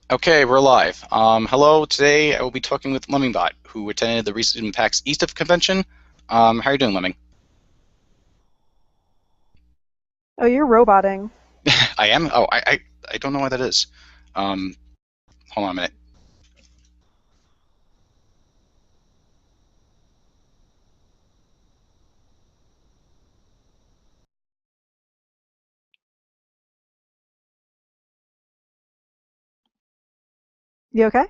Okay, we're live. Hello, today I will be talking with Lemmingbot, who attended the recent PAX East convention. How are you doing, Lemming? Oh, you're roboting. I am? I don't know why that is. Um, Hold on a minute. You okay?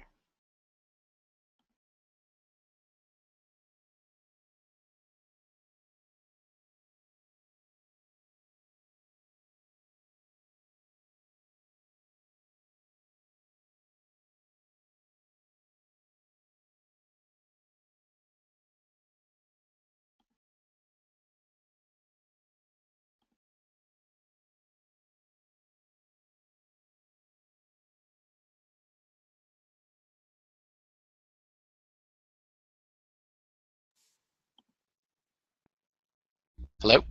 Hello?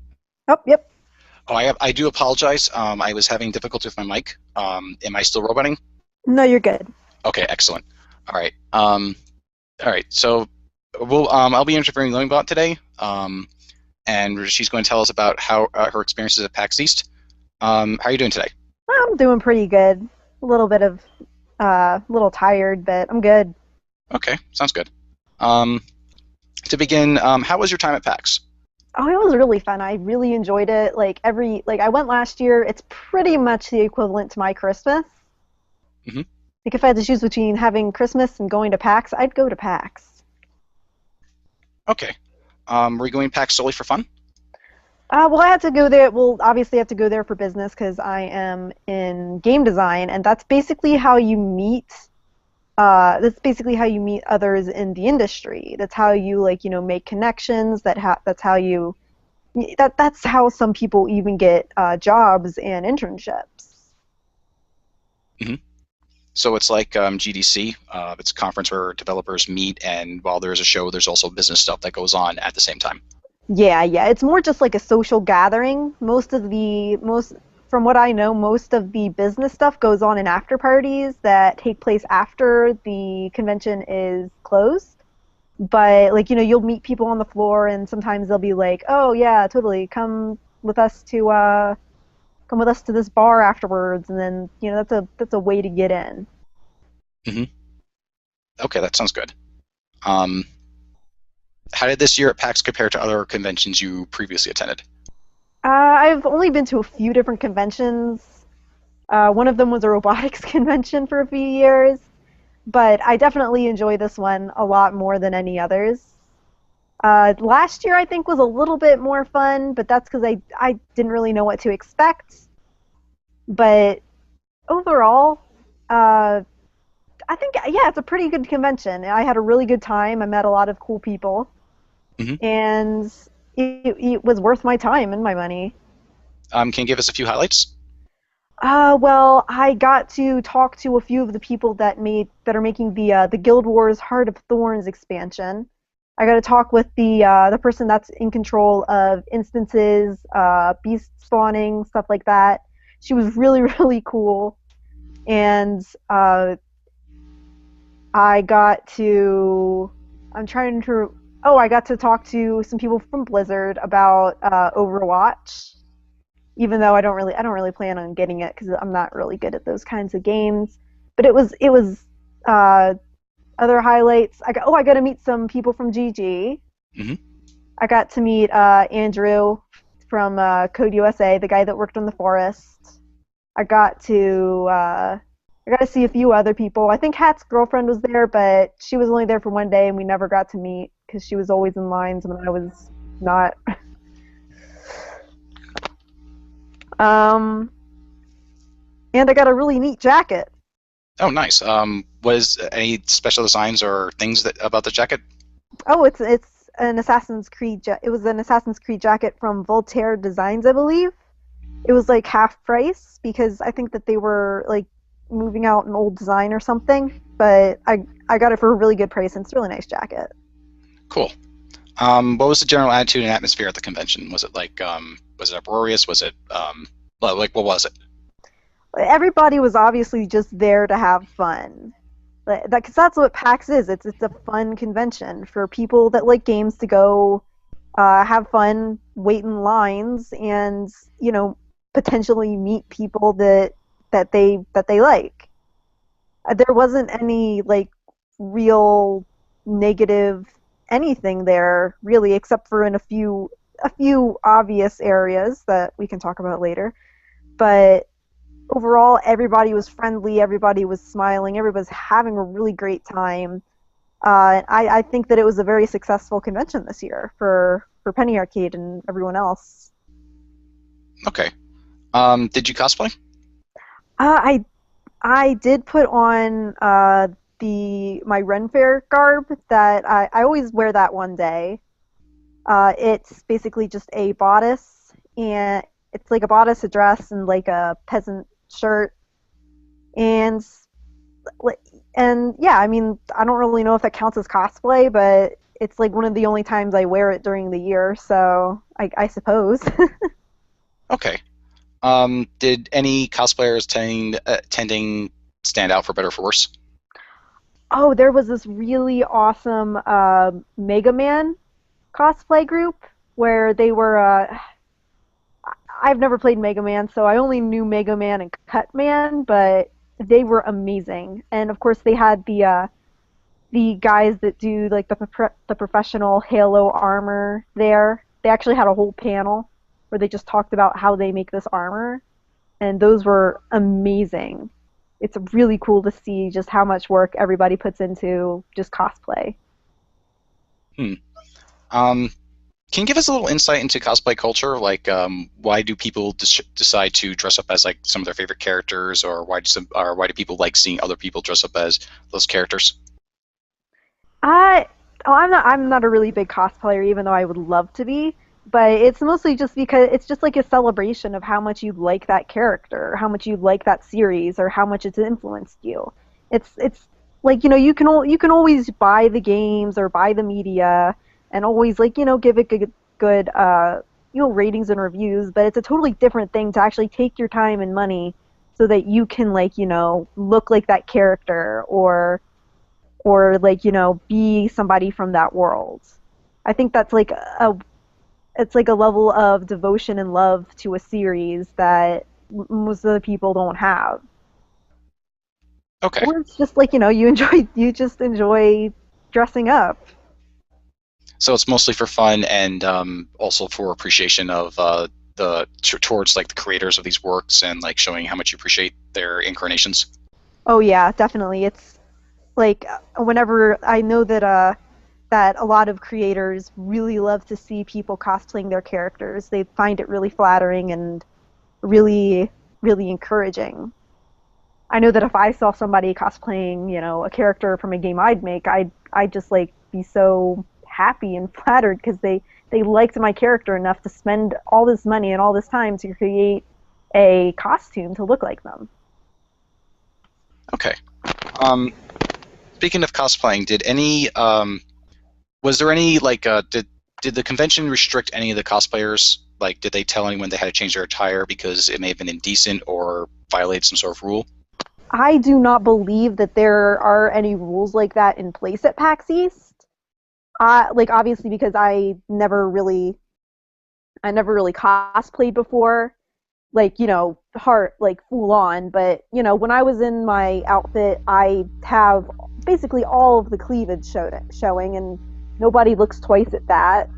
Oh, yep. I do apologize. I was having difficulty with my mic. Am I still roboting? No, you're good. Okay, excellent. All right. All right. So I'll be interviewing Lemmingbot today, and she's going to tell us about how her experiences at PAX East. How are you doing today? I'm doing pretty good. A little bit of, a little tired, but I'm good. Okay, sounds good. Um, to begin, how was your time at PAX? Oh, it was really fun. I really enjoyed it. Like I went last year. It's pretty much the equivalent to my Christmas. Hmm. Like if I had to choose between having Christmas and going to PAX, I'd go to PAX. Okay. Were you going PAX solely for fun? Well, I had to go there. Well, obviously, I have to go there for business because I am in game design, and that's basically how you meet others in the industry. That's how you make connections. That's how that's how some people even get jobs and internships. Hmm. So it's like GDC. It's a conference where developers meet, and while there's a show, there's also business stuff that goes on at the same time. Yeah, yeah. It's more just like a social gathering. Most from what I know, most of the business stuff goes on in after parties that take place after the convention is closed. But you'll meet people on the floor, and sometimes they'll be like, "Oh yeah, totally, come with us to this bar afterwards," and then that's a way to get in. Hmm. Okay, that sounds good. Um, how did this year at PAX compare to other conventions you previously attended? I've only been to a few different conventions. One of them was a robotics convention for a few years, but I definitely enjoy this one a lot more than any others. Last year I think was a little bit more fun, but that's because I didn't really know what to expect. But overall, uh, I think yeah, it's a pretty good convention. I had a really good time. I met a lot of cool people, Hmm. and it was worth my time and my money. Can you give us a few highlights? Well, I got to talk to a few of the people that are making the Guild Wars Heart of Thorns expansion. I got to talk with the person that's in control of instances, beast spawning, stuff like that. She was really really cool, and I got to I'm trying to oh I got to talk to some people from Blizzard about Overwatch, even though I don't really plan on getting it because I'm not really good at those kinds of games. But it was uh, other highlights. I got to meet some people from GG. Hmm. I got to meet Andrew from Code USA, the guy that worked on the forest. I got to uh, I got to see a few other people. I think Hat's girlfriend was there, but she was only there for one day, and we never got to meet because she was always in lines when I was not. Um, and I got a really neat jacket. Oh, nice. Was any special designs or things that about the jacket? Oh, it's an Assassin's Creed. It was an Assassin's Creed jacket from Voltaire Designs, I believe. It was like half price because I think that they were like moving out an old design or something. But I got it for a really good price, and it's a really nice jacket. Cool. What was the general attitude and atmosphere at the convention? Was it like was it uproarious? Was it like what was it? everybody was obviously just there to have fun. Because that's what PAX is. It's a fun convention for people that like games to go have fun, wait in lines, and potentially meet people that they like. There wasn't any like real negative anything there really, except for in a few obvious areas that we can talk about later. But overall, everybody was friendly, everybody was smiling, everybody was having a really great time. I think that it was a very successful convention this year for Penny Arcade and everyone else. Okay. Did you cosplay? I I did put on the my Ren Fair garb that I always wear that one day. It's basically just a bodice, and it's like a bodice, a dress, and like a peasant shirt, and and yeah, I mean, I don't really know if that counts as cosplay, but it's like one of the only times I wear it during the year, so I suppose. Okay. Did any cosplayers tending stand out for better or for worse? Oh, there was this really awesome Mega Man cosplay group where they were. I've never played Mega Man, so I only knew Mega Man and Cutman, but they were amazing. And of course, they had the guys that do like the professional Halo armor there. They actually had a whole panel where they just talked about how they make this armor, and those were amazing. It's really cool to see just how much work everybody puts into just cosplay. Hmm. Um, can you give us a little insight into cosplay culture? Like, why do people decide to dress up as like some of their favorite characters, or why do people like seeing other people dress up as those characters? I I'm not a really big cosplayer, even though I would love to be. But it's mostly just because it's just like a celebration of how much you like that character, how much you like that series, or how much it's influenced you. It's like you can always buy the games or buy the media and always like give it good ratings and reviews. But it's a totally different thing to actually take your time and money so that you can like look like that character or like be somebody from that world. I think that's like a it's like a level of devotion and love to a series that most of the people don't have. Okay. Or it's just like you just enjoy dressing up. So it's mostly for fun and also for appreciation of towards like the creators of these works and like showing how much you appreciate their incarnations. Oh yeah, definitely. It's like whenever I know that a lot of creators really love to see people cosplaying their characters. They find it really flattering and really really encouraging. I know that if I saw somebody cosplaying, a character from a game I'd make, I'd just like be so happy and flattered because they liked my character enough to spend all this money and all this time to create a costume to look like them. Okay. Um, Speaking of cosplaying, was there any like did the convention restrict any of the cosplayers? Like, did they tell anyone they had to change their attire because it may have been indecent or violated some sort of rule? I do not believe that there are any rules like that in place at PAX East. Like obviously because I never really cosplayed before, like heart like full on. But when I was in my outfit, I have basically all of the cleavage showing, and nobody looks twice at that.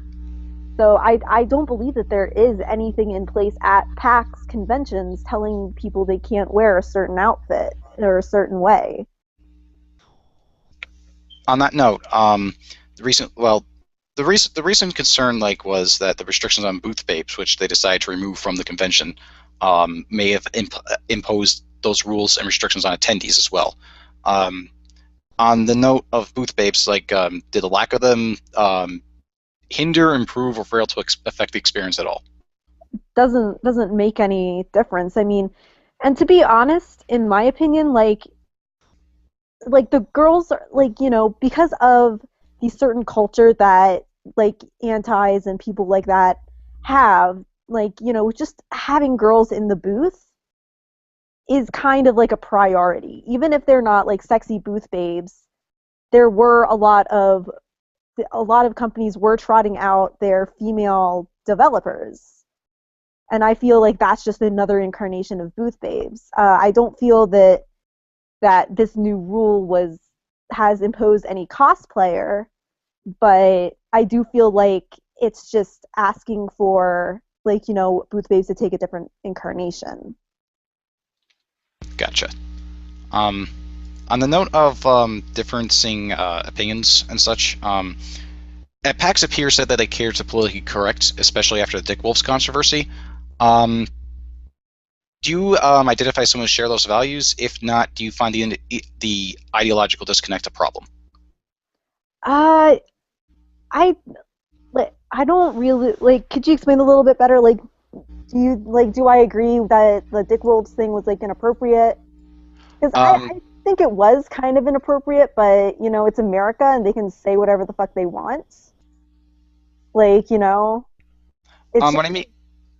So I don't believe that there is anything in place at PAX conventions telling people they can't wear a certain outfit or a certain way. On that note, the recent well, the recent concern like was that the restrictions on booth vapes, which they decided to remove from the convention, may have imposed those rules and restrictions on attendees as well. Um, on the note of booth vapes, like did the lack of them hinder, improve, or fail to affect the experience at all? Doesn't make any difference. I mean, and to be honest, in my opinion, like the girls are like because of the certain culture that like antis and people like that have, like just having girls in the booth is kind of like a priority. Even if they're not like sexy booth babes, there were a lot of companies were trotting out their female developers. And I feel like that's just another incarnation of booth babes. I don't feel that this new rule has imposed any cosplayer, but I do feel like it's just asking for like booth babes to take a different incarnation. Gotcha. Um, on the note of differencing opinions and such, at PAX Appear said that they cater to politically correct, especially after the Dick Wolf's controversy. Um, do you identify someone who share those values? If not, do you find the ideological disconnect a problem? Uh, I I don't really like. Could you explain a little bit better? Like, do I agree that the Dick Wolves thing was like inappropriate? Because Um, I think it was kind of inappropriate, but it's America and they can say whatever the fuck they want. Like, it's just what I mean,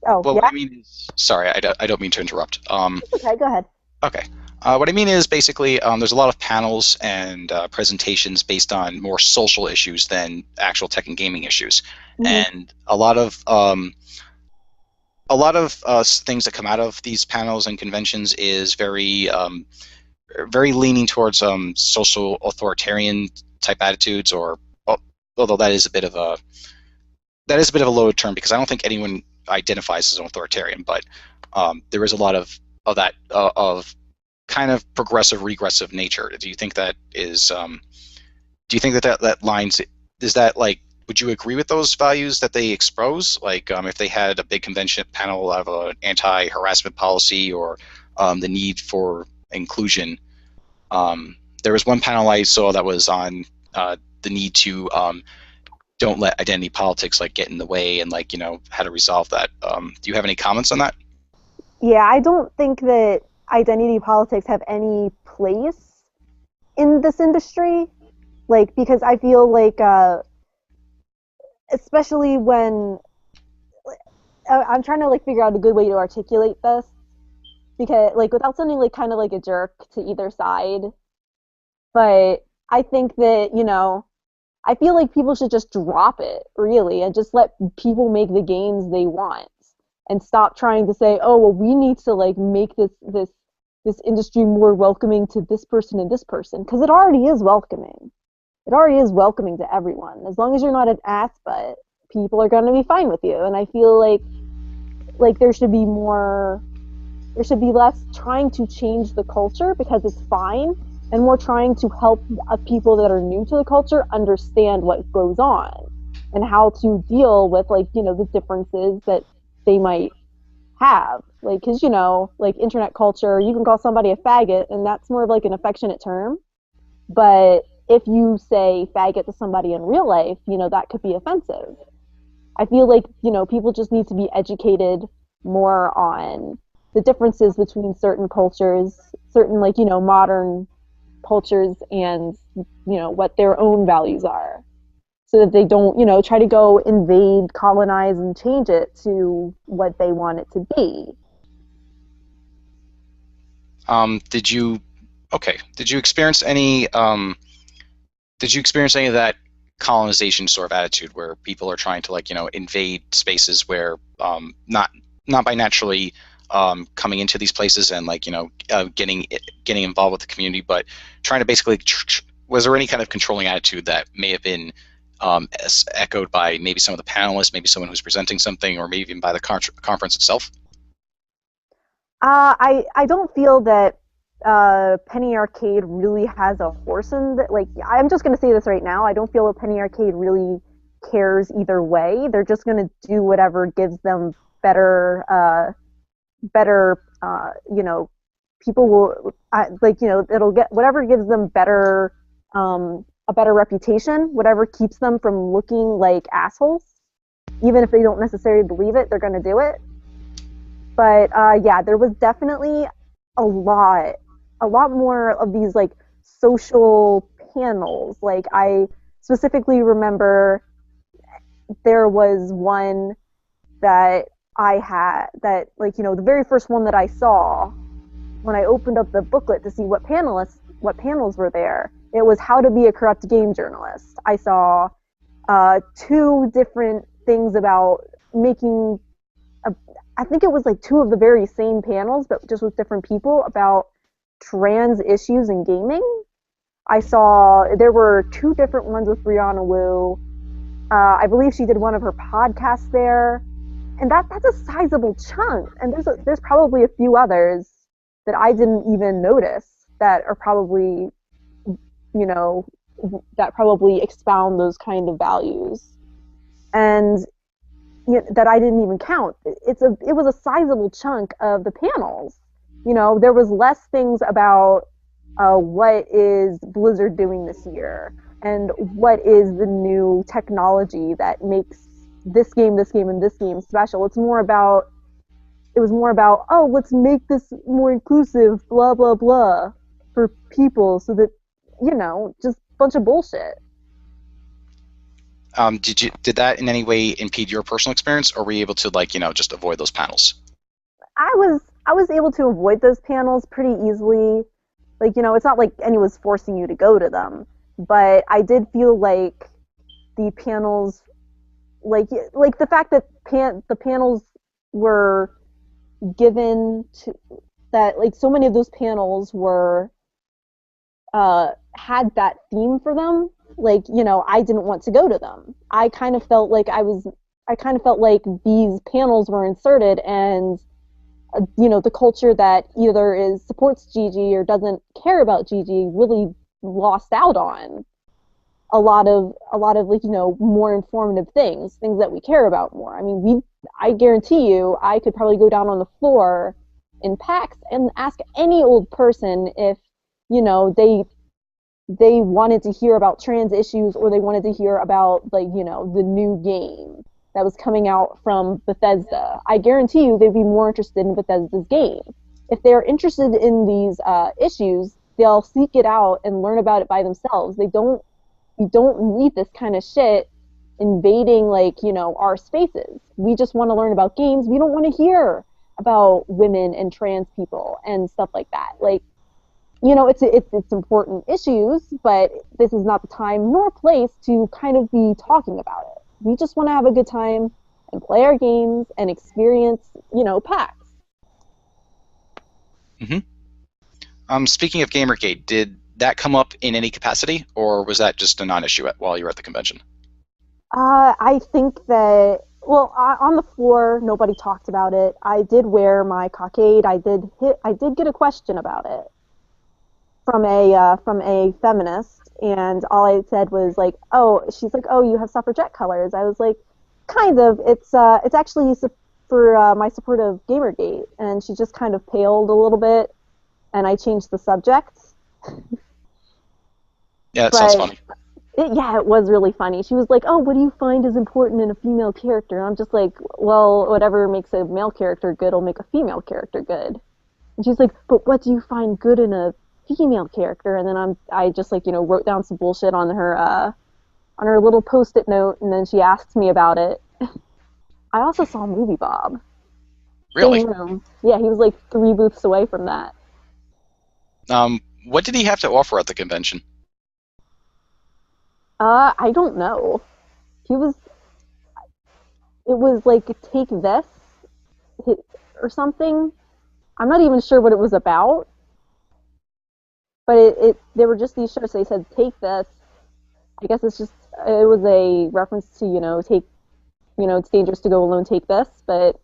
oh well, what yeah, I mean is, sorry, I don't mean to interrupt. it's okay. Go ahead. Okay. What I mean is basically there's a lot of panels and presentations based on more social issues than actual tech and gaming issues, Hmm. and a lot of things that come out of these panels and conventions is very leaning towards social authoritarian type attitudes, or although that is a bit of a loaded term because I don't think anyone identifies as an authoritarian, but there is a lot of that of kind of progressive regressive nature. Do you think that is do you think that lines is that like would you agree with those values that they expose? Like if they had a big convention panel of an anti-harassment policy or the need for inclusion. There was one panel I saw that was on the need to don't let identity politics like get in the way and like how to resolve that. Do you have any comments on that? Yeah, I don't think that identity politics have any place in this industry. Like, because I feel like, especially when I'm trying to like figure out a good way to articulate this, because like without sounding like kind of like a jerk to either side, but I think that I feel like people should just drop it, really, and just let people make the games they want and stop trying to say, "Oh, well, we need to like make this industry more welcoming to this person and this person," because it already is welcoming. It already is welcoming to everyone. As long as you're not an ass butt, people are going to be fine with you. And I feel like there should be less trying to change the culture because it's fine, and more trying to help people that are new to the culture understand what goes on and how to deal with like the differences that they might have. Like, because like internet culture, you can call somebody a faggot and that's more of like an affectionate term, but if you say faggot to somebody in real life, that could be offensive. I feel like, people just need to be educated more on the differences between certain cultures, certain like, modern cultures and, what their own values are. So that they don't, try to go invade, colonize, and change it to what they want it to be. Did you okay? Did you experience any of that colonization sort of attitude where people are trying to like invade spaces where not by naturally coming into these places and like getting involved with the community, but trying to basically was there any kind of controlling attitude that may have been echoed by maybe some of the panelists, maybe someone who's presenting something, or maybe even by the conference itself? I don't feel that Penny Arcade really has a horse in the, like I'm just gonna say this right now. I don't feel that Penny Arcade really cares either way. They're just gonna do whatever gives them better people will like it'll get whatever gives them a better reputation, whatever keeps them from looking like assholes. Even if they don't necessarily believe it, they're gonna do it. But yeah, there was definitely a lot, a lot more of these like social panels. Like I specifically remember there was one that I had that like the very first one that I saw when I opened up the booklet to see what panels were there, it was how to be a corrupt game journalist. I saw two different things about making a, I think it was like two of the very same panels, but just with different people about trans issues in gaming. I saw there were two different ones with Brianna Wu. I believe she did one of her podcasts there, and that's a sizable chunk. And there's probably a few others that I didn't even notice that are probably, you know, that probably expound those kind of values, and that I didn't even count. It was a sizable chunk of the panels. There was less things about what is Blizzard doing this year, and what is the new technology that makes this game, and this game special. It was more about, oh, let's make this more inclusive, blah blah blah, for people, so that just a bunch of bullshit. Did that in any way impede your personal experience, or were you able to just avoid those panels? I was able to avoid those panels pretty easily. It's not like anyone's forcing you to go to them, but I did feel like the panels, like the fact that the panels were given to that, like, so many of those panels were had that theme for them. I didn't want to go to them. I kind of felt like these panels were inserted, and the culture that either supports GG or doesn't care about GG really lost out on a lot of more informative things that we care about more. I mean, I guarantee you, I could probably go down on the floor in PAX and ask any old person if they wanted to hear about trans issues, or they wanted to hear about the new game that was coming out from Bethesda. I guarantee you they'd be more interested in Bethesda's game. If they're interested in these issues, they'll seek it out and learn about it by themselves. You don't need this kind of shit invading our spaces. We just want to learn about games. We don't want to hear about women and trans people and stuff like that. It's important issues, but this is not the time nor place to kind of be talking about it. We just want to have a good time and play our games and experience, PAX. Hmm. Speaking of Gamergate, did that come up in any capacity, or was that just a non-issue while you were at the convention? I think that, well, on the floor, nobody talked about it. I did wear my cockade. I did get a question about it from a feminist, and all I said was like, "Oh," she's like, "Oh, you have suffragette colors." I was like, "Kind of. It's actually for my support of Gamergate," and she just kind of paled a little bit, and I changed the subject. Yeah, that sounds But funny. yeah, it was really funny. She was like, "Oh, what do you find is important in a female character?" And I'm just like, "Well, whatever makes a male character good will make a female character good." And she's like, "But what do you find good in a female character?" And then I just wrote down some bullshit on her little post-it note, and then she asked me about it. I also saw Movie Bob. Really? Same room. Yeah, he was like 3 booths away from that. What did he have to offer at the convention? I don't know. He was. It was like, take this, or something. I'm not even sure what it was about, but they were just these shirts. They said, take this. I guess it was a reference to, take, it's dangerous to go alone, take this. But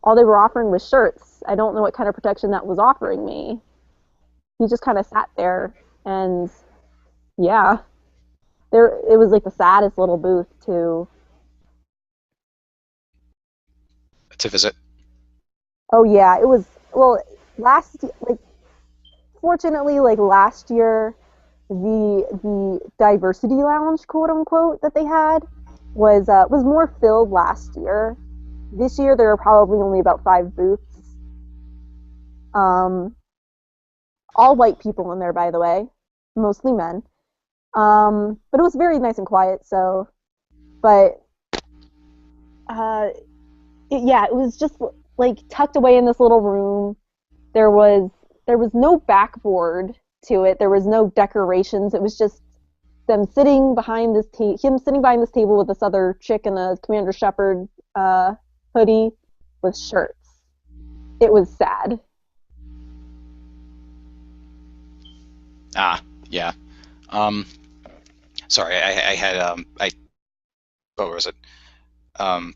all they were offering was shirts. I don't know what kind of protection that was offering me. He just kind of sat there, and yeah, it was like the saddest little booth too. To visit? Oh yeah, it was, well, like, fortunately, like, last year, the diversity lounge, quote unquote, that they had was more filled last year. This year there were probably only about 5 booths. Um, all white people in there, by the way, mostly men. But it was very nice and quiet. So, but uh, yeah, it was just like tucked away in this little room. There was there was no backboard to it. There was no decorations. It was just them sitting behind this him sitting behind this table with this other chick in a Commander Shepard hoodie with shirts. It was sad. Ah, yeah. Um, sorry, I had what was it? Um,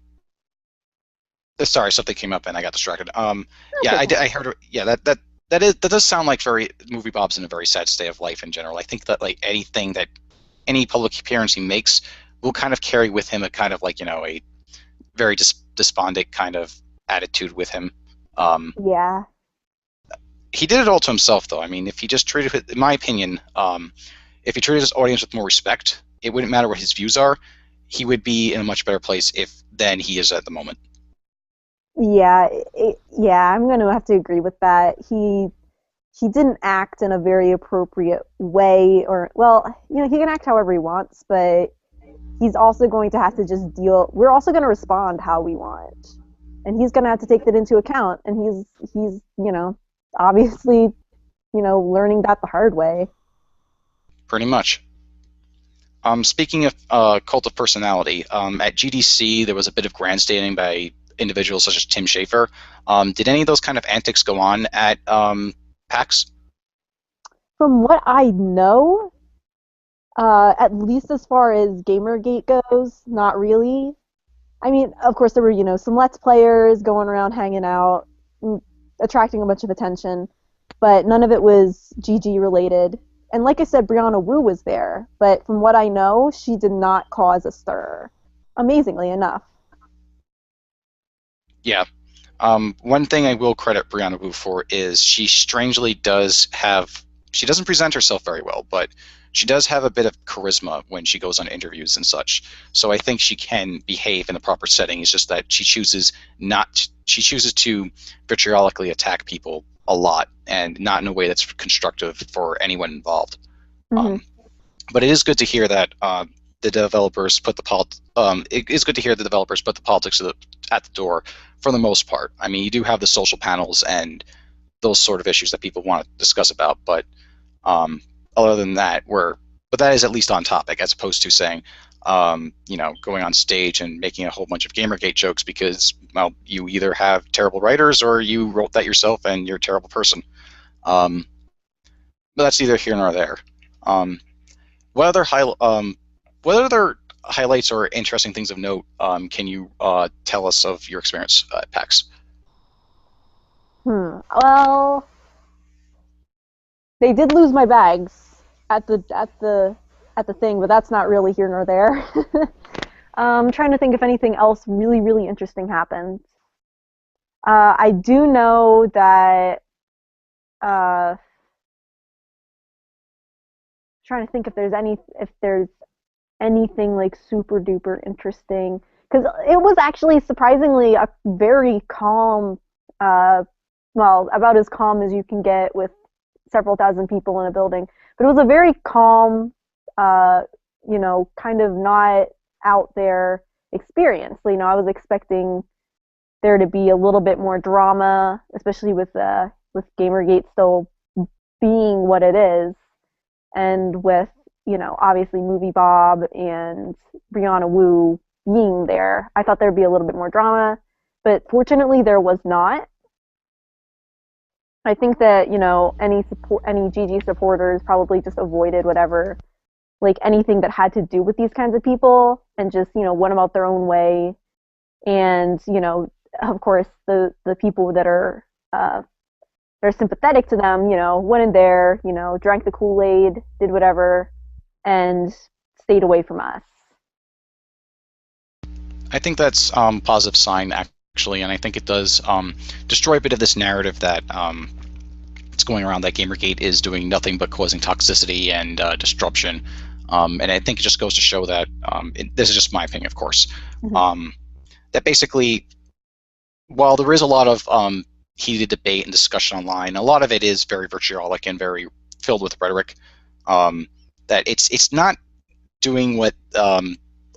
sorry, something came up and I got distracted. That's Yeah, okay. I heard. Yeah, that does sound like very movie Bob's in a very sad state of life in general. I think that like anything that any public appearance he makes will kind of carry with him a kind of like a very despondent kind of attitude with him. Um, Yeah. he did it all to himself, though. I mean, if he just treated it, in my opinion, if he treated his audience with more respect, it wouldn't matter what his views are. He would be in a much better place if than he is at the moment. Yeah, yeah, I'm going to have to agree with that. He didn't act in a very appropriate way, or well, he can act however he wants, but he's also going to have to just deal. We're also going to respond how we want, and he's going to have to take that into account. And he's obviously learning that the hard way. Pretty much. Speaking of cult of personality, at GDC there was a bit of grandstanding by individuals such as Tim Schafer. Did any of those kind of antics go on at PAX? From what I know, at least as far as Gamergate goes, not really. I mean, of course, there were some Let's Players going around hanging out, attracting a bunch of attention, but none of it was GG related. And like I said, Brianna Wu was there, but from what I know, she did not cause a stir. Amazingly enough. Yeah. One thing I will credit Brianna Wu for is she strangely does have. She doesn't present herself very well, but she does have a bit of charisma when she goes on interviews and such. So I think she can behave in the proper setting. It's just that she chooses not. She chooses to vitriolically attack people a lot, and not in a way that's constructive for anyone involved. Hmm. Um, but it is good to hear that the developers put the it is good to hear the developers put the politics at the door for the most part. I mean, you do have the social panels and those sort of issues that people want to discuss about, but um, other than that, but that is at least on topic as opposed to saying, going on stage and making a whole bunch of Gamergate jokes because, well, you either have terrible writers or you wrote that yourself and you're a terrible person. Um, but that's neither here nor there. Um, what other what other highlights or interesting things of note can you tell us of your experience at PAX? Well, they did lose my bags at the thing, but that's not really here nor there. I'm trying to think if anything else really, really interesting happened. I do know that trying to think if there's anything like super duper interesting because it was actually surprisingly a very calm, uh, well, about as calm as you can get with several thousand people in a building. But it was a very calm, uh, kind of not out there experience. I was expecting there to be a little bit more drama, especially with Gamergate still being what it is, and with obviously Movie Bob and Brianna Wu being there. I thought there'd be a little bit more drama, but fortunately there was not. I think that any GG supporters probably just avoided whatever, like anything that had to do with these kinds of people, and just went about their own way. And of course, the people that are they're sympathetic to them, went in there, drank the Kool Aid, did whatever, and stayed away from us. I think that's a positive sign actually, and I think it does destroy a bit of this narrative that it's going around that Gamergate is doing nothing but causing toxicity and disruption. And I think it just goes to show that this is just my opinion, of course. Mm-hmm. Um, that basically, while there is a lot of heated debate and discussion online, a lot of it is very vitriolic and very filled with rhetoric. That it's not doing what a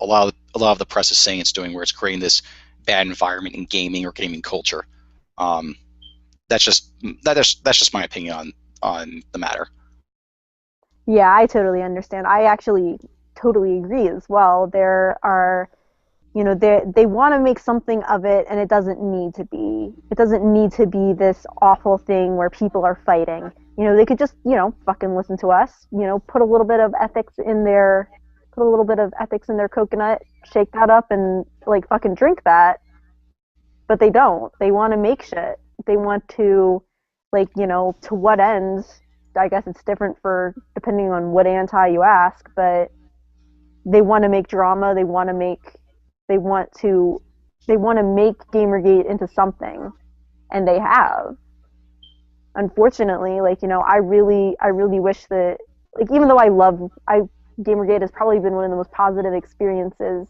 lot of the press is saying it's doing, where it's creating this bad environment in gaming or gaming culture. Um, that's just that's just my opinion on the matter. Yeah, I totally understand. I actually totally agree as well. There are, they want to make something of it, and it doesn't need to be this awful thing where people are fighting. They could just, fucking listen to us, put a little bit of ethics in their coconut, shake that up and like fucking drink that. But they don't. They want to make shit. They want to, like, to what end? I guess it's different for depending on what anti you ask, but they want to make drama. They want to, they want to make Gamergate into something, and they have. Unfortunately, like, I really wish that, like, even though Gamergate has probably been one of the most positive experiences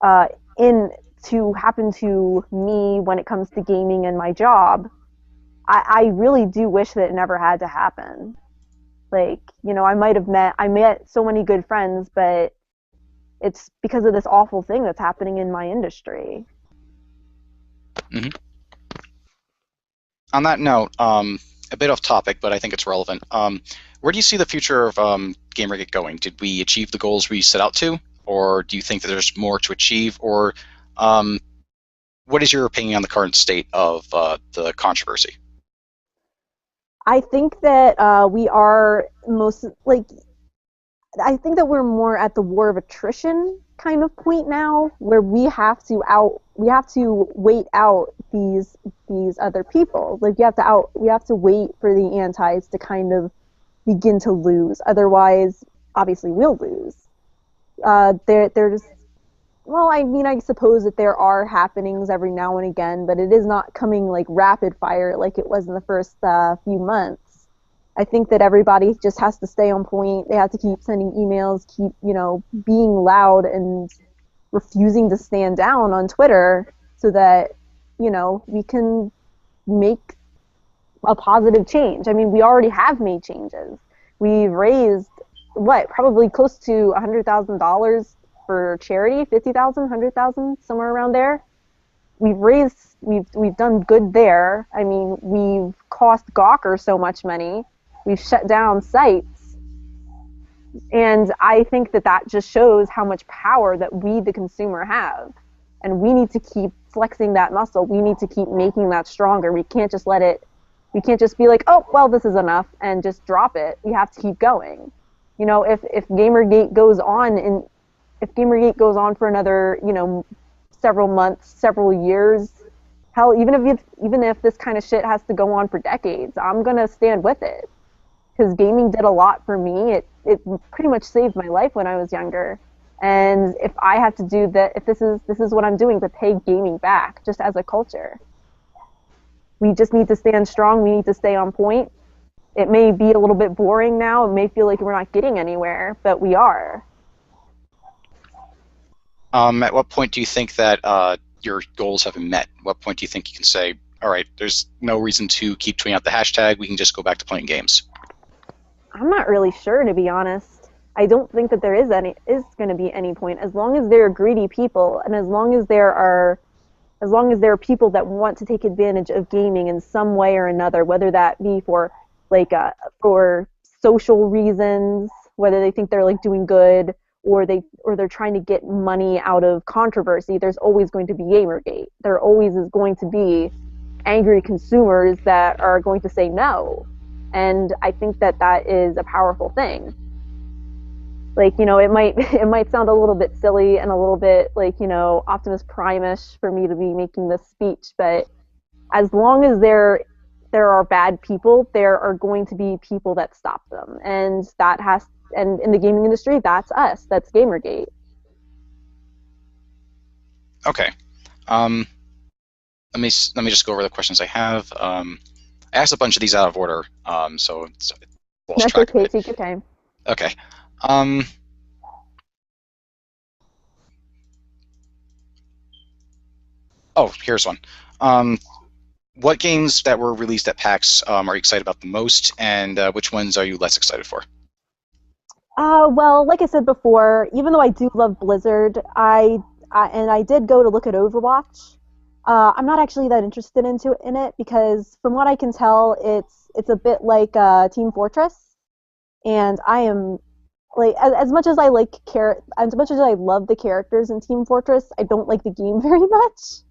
uh, in to happen to me when it comes to gaming and my job. I really do wish that it never had to happen. Like, I met so many good friends, but it's because of this awful thing that's happening in my industry. Hmm. On that note, a bit off topic, but I think it's relevant. Where do you see the future of Gamergate going? Did we achieve the goals we set out to, or do you think that there's more to achieve, or um, what is your opinion on the current state of the controversy? I think that we are most like I think that we're more at the war of attrition kind of point now, where we have to wait out these other people. Like we have to wait for the antis to kind of begin to lose. Otherwise, obviously, we'll lose. There's well, I mean, I suppose that there are happenings every now and again, but it is not coming like rapid fire like it was in the first few months. I think that everybody just has to stay on point. They have to keep sending emails, keep, being loud and refusing to stand down on Twitter so that, we can make a positive change. I mean, we already have made changes. We've raised what, probably close to $100,000 for charity, 50,000, 100,000, somewhere around there. We've done good there. I mean, we've cost Gawker so much money. We've shut down sites. And I think that that just shows how much power that we, the consumer, have. And we need to keep flexing that muscle. We need to keep making that stronger. We can't just be like, oh, well, this is enough and just drop it. We have to keep going. If Gamergate goes on and if Gamergate goes on for another, several months, several years, hell, even if this kind of shit has to go on for decades, I'm gonna stand with it because gaming did a lot for me. It pretty much saved my life when I was younger. And if I have to do that, if this is what I'm doing to pay gaming back, just as a culture, we just need to stand strong. We need to stay on point. It may be a little bit boring now. It may feel like we're not getting anywhere, but we are. At what point do you think that your goals have been met? At what point do you think you can say, all right, there's no reason to keep tweeting out the hashtag. We can just go back to playing games. I'm not really sure, to be honest. I don't think that there is going to be any point as long as there are greedy people and as long as there are people that want to take advantage of gaming in some way or another, whether that be for for social reasons, whether they think they're like doing good or they're trying to get money out of controversy. There's always going to be Gamergate. There always is going to be angry consumers that are going to say no. And I think that that is a powerful thing. Like, it might sound a little bit silly and a little bit like, Optimus Prime-ish for me to be making this speech, but as long as there are bad people, there are going to be people that stop them. And in the gaming industry, that's us. That's Gamergate. Okay. Um, let me just go over the questions I have. I asked a bunch of these out of order, so it's lost That's track of okay. it. Take your time. Okay. Um, oh, here's one. Um, what games that were released at PAX are you excited about the most, and which ones are you less excited for? Well, like I said before, even though I do love Blizzard, I did go to look at Overwatch, I'm not actually that interested in it because, from what I can tell, it's a bit like Team Fortress, and I am like as much as as much as I love the characters in Team Fortress, I don't like the game very much.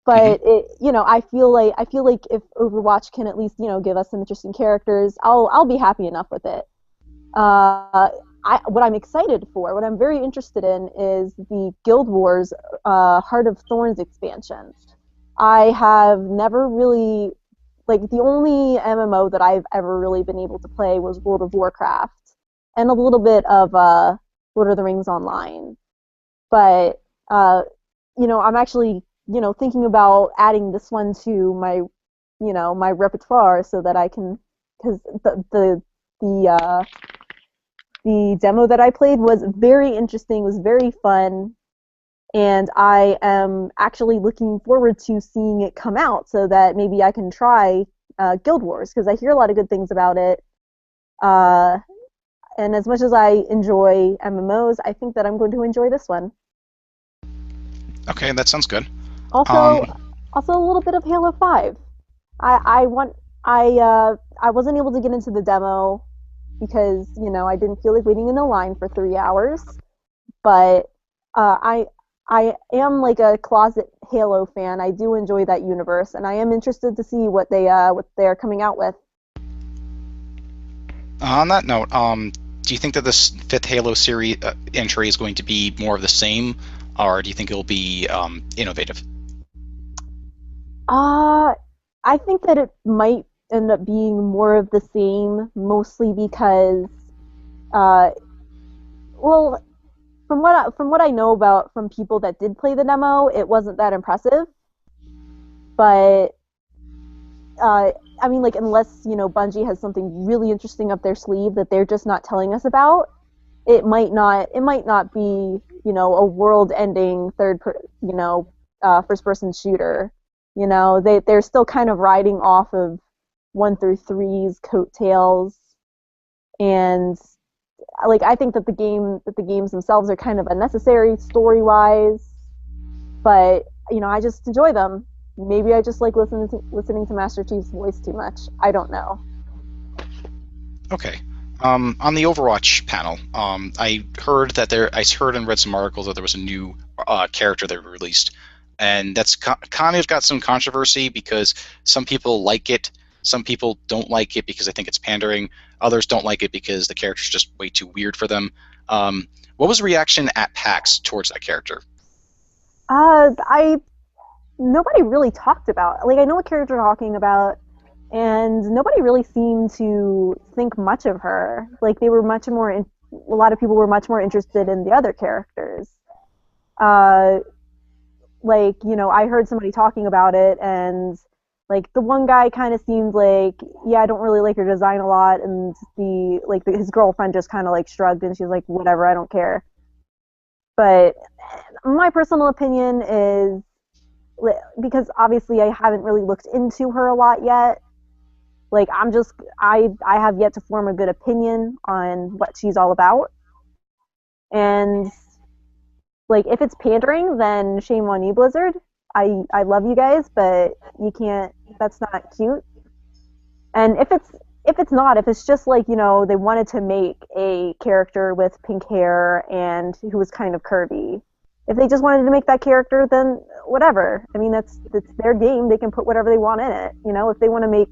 Hmm. But I feel like if Overwatch can at least give us some interesting characters, I'll be happy enough with it. What I'm excited for, what I'm very interested in, is the Guild Wars Heart of Thorns expansion. I have never really like the only MMO that I've ever really been able to play was World of Warcraft and a little bit of Lord of the Rings Online. But I'm actually thinking about adding this one to my repertoire so that I can because the the demo that I played was very interesting, was very fun, and I am actually looking forward to seeing it come out so that maybe I can try Guild Wars because I hear a lot of good things about it. Uh, and as much as I enjoy MMOs, I think that I'm going to enjoy this one. Okay, that sounds good. Also, Um, also a little bit of Halo 5. I want I wasn't able to get into the demo because I didn't feel like waiting in the line for 3 hours. But I am like a closet Halo fan. I do enjoy that universe, and I am interested to see what they are coming out with. on that note, do you think that this fifth Halo series entry is going to be more of the same, or do you think it will be innovative? Uh I think that it might end up being more of the same, mostly because uh well, from what I know about from people that did play the demo, it wasn't that impressive. But uh, I mean, like unless Bungie has something really interesting up their sleeve that they're just not telling us about, it might not be a world-ending first-person shooter. They're still kind of riding off of 1 through 3's coattails, and like I think that the games themselves are kind of unnecessary story-wise, but I just enjoy them. Maybe I just like listening to Master Chief's voice too much. I don't know. Okay. On the Overwatch panel, I heard and read some articles that there was a new character they released, and that's kind of got some controversy because some people like it, some people don't like it because they think it's pandering, others don't like it because the character's just way too weird for them. What was the reaction at PAX towards that character? I Nobody really talked about. Like I know what character you're talking about, and nobody really seemed to think much of her. Like they were much more. A lot of people were much more interested in the other characters. Uh, like I heard somebody talking about it, and like the one guy kind of seemed like, yeah, I don't really like your design a lot, and his girlfriend just kind of like shrugged, and she's like, whatever, I don't care. But my personal opinion is because obviously I haven't really looked into her a lot yet. Like I have yet to form a good opinion on what she's all about. And like if it's pandering, then shame on you, Blizzard. I love you guys, but you can't. That's not cute. And if it's just like they wanted to make a character with pink hair and who was kind of curvy. If they just wanted to make that character, then whatever. I mean, that's their game. They can put whatever they want in it. If they want to make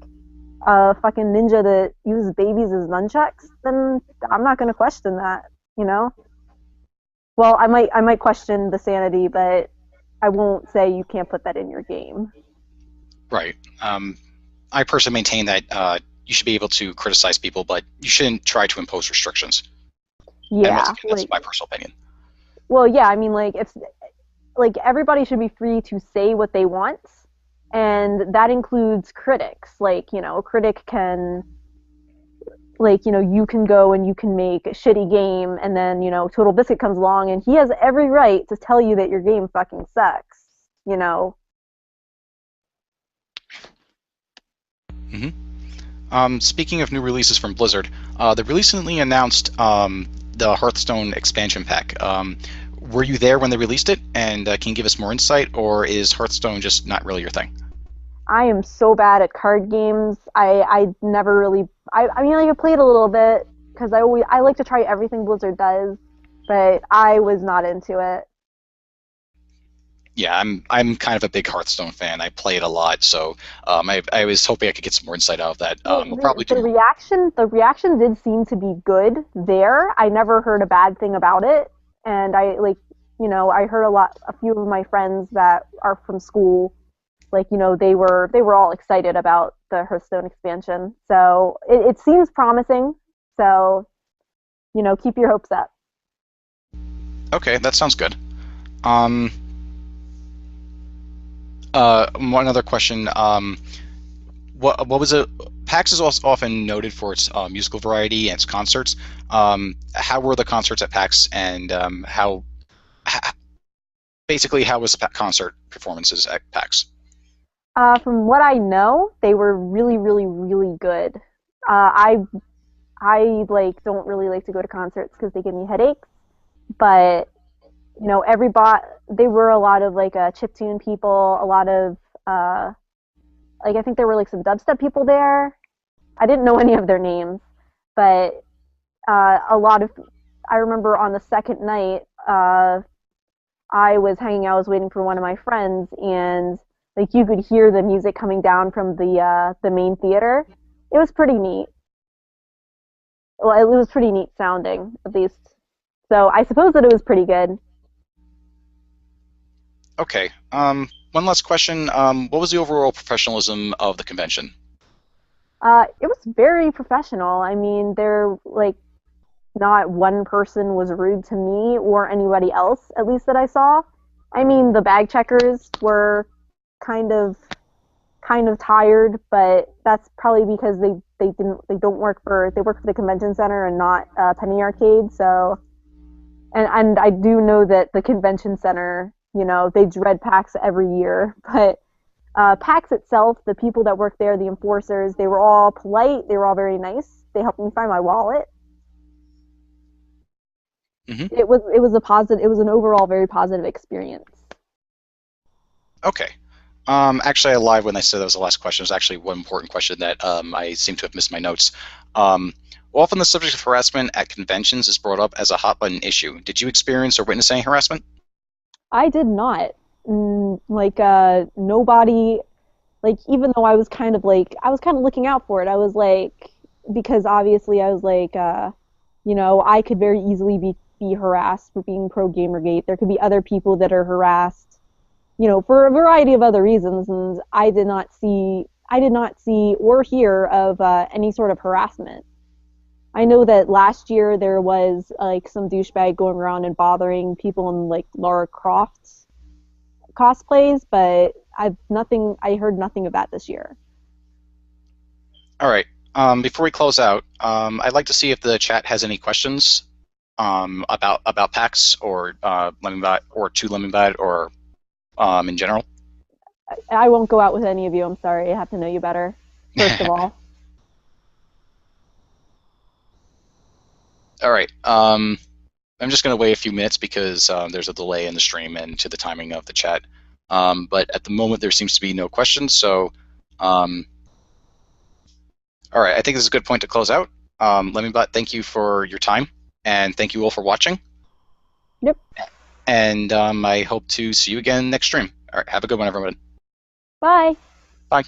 a fucking ninja that uses babies as nunchucks, then I'm not going to question that. You know. Well, I might question the sanity, but I won't say you can't put that in your game. Right. I personally maintain that you should be able to criticize people, but you shouldn't try to impose restrictions. And once Yeah, again, that's like my personal opinion. well, yeah. I mean, like if like everybody should be free to say what they want, and that includes critics. Like a critic can you can go and you can make a shitty game, and then Total Biscuit comes along and he has every right to tell you that your game fucking sucks. You know. Hmm. Speaking of new releases from Blizzard, they recently announced the Hearthstone expansion pack. were you there when they released it? And can you give us more insight, or is Hearthstone just not really your thing? I am so bad at card games. I never really. I mean, I played a little bit because I like to try everything Blizzard does, but I was not into it. Yeah, I'm kind of a big Hearthstone fan. I play it a lot, so I was hoping I could get some more insight out of that. Well, We'll probably do the more. reaction did seem to be good there. I never heard a bad thing about it, and I heard a few of my friends that are from school, they were all excited about the Hearthstone expansion. So it seems promising. So keep your hopes up. Okay, that sounds good. Um, One other question. What was it? PAX is also often noted for its musical variety and its concerts. How were the concerts at PAX, and h- basically how was the concert performances at PAX? From what I know, they were really, really, really good. I like don't really like to go to concerts because they give me headaches. But everybody they were a lot of like chiptune people, a lot of uh, I think there were like some dubstep people there. I didn't know any of their names, but a lot of I remember on the second night, I was hanging out, I was waiting for one of my friends, and like you could hear the music coming down from the main theater. It was pretty neat. Well, it was pretty neat sounding, at least. So I suppose that it was pretty good. Okay. One last question. What was the overall professionalism of the convention? It was very professional. I mean, there like not one person was rude to me or anybody else, at least that I saw. I mean, the bag checkers were kind of kind of tired, but that's probably because they work for the convention center and not Penny Arcade. So, and I do know that the convention center, they dread PAX every year, but PAX itself, the people that work there, the enforcers, they were all polite. They were all very nice. They helped me find my wallet. Hmm. It was an overall very positive experience. Okay. Actually, I lied when I said that was the last question. There's actually one important question that I seem to have missed my notes. Um, Often the subject of harassment at conventions is brought up as a hot button issue. Did you experience or witness any harassment? I did not. Nobody, like, even though I was kind of looking out for it. I was like, because obviously I was like, I could very easily be harassed for being pro Gamergate. There could be other people that are harassed, for a variety of other reasons, and I did not see or hear of any sort of harassment. I know that last year there was like some douchebag going around and bothering people in like Lara Croft's cosplays, but I heard nothing of that this year. All right. Before we close out, I'd like to see if the chat has any questions about PAX or Lemmingbot or to Lemmingbot or in general. I won't go out with any of you. I'm sorry. I have to know you better, first of all. All right. I'm just going to wait a few minutes because there's a delay in the stream and to the timing of the chat. But at the moment, there seems to be no questions. So, um, all right, I think this is a good point to close out. Lemmingbot, thank you for your time, and thank you all for watching. Yep. And I hope to see you again next stream. All right, have a good one, everyone. Bye. Bye.